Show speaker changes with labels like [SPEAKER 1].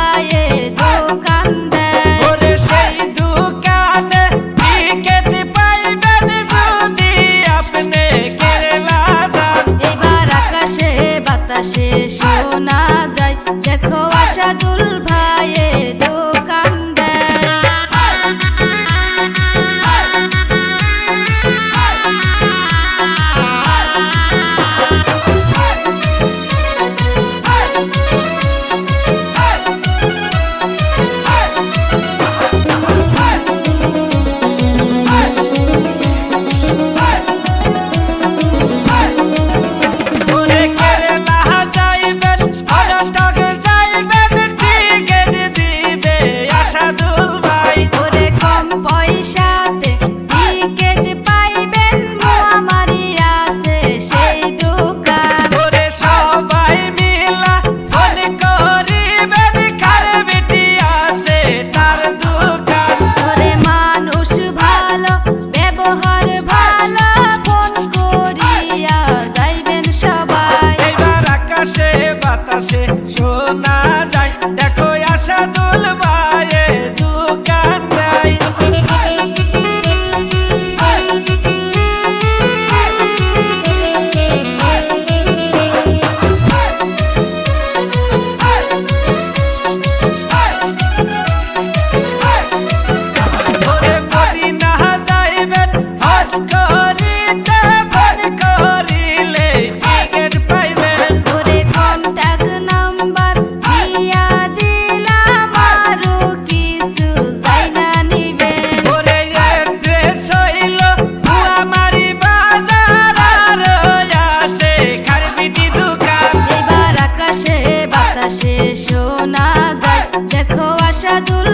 [SPEAKER 1] ভাইয়ে দোকান দেয়।
[SPEAKER 2] ওরে সেই দোকানে টিকিট পাইবেন যদি আপনি কেরালা যান।
[SPEAKER 1] এবার আকাশে বাতাসে শোনা যায়, দেখো আশাদুল ভাইয়ে দোকান দেয়।
[SPEAKER 2] ওরে কেরালা যাইবেন অনটক যাইবেন টিকিট দিবে আশাদুল ভাই।
[SPEAKER 1] ওরে কম পয়সাতে টিকিট পাইবেন, আমারই আছে সেই দোকান।
[SPEAKER 2] ওরে সবাই মিলা ফোন করিবেন কার বেটি আছে তার দোকান।
[SPEAKER 1] ওরে মানুষ ভালো, ব্যবহার ভালো, ফোন করিয়া যাইবেন সবাই।
[SPEAKER 2] এবার আকাশে বাতাসে শোনা যায়, দেখো আশাদুল ভাইয়ে দোকান দেয়। ওরে মদিনা যাইবেন হজ করিতে ফোন করিলে টিকিট পাইবেন।
[SPEAKER 1] ওরে কন্টাক্ট নাম্বার দিয়া দিলাম, আরো কিছু যাইনা নিবেন।
[SPEAKER 2] ওরে অ্যাড্রেস হইল কুয়ামারি বাজার আর আছে খারবিটি দোকান।
[SPEAKER 1] এবার আকাশে বাতাসে শোনা যায়, দেখো আশাদুল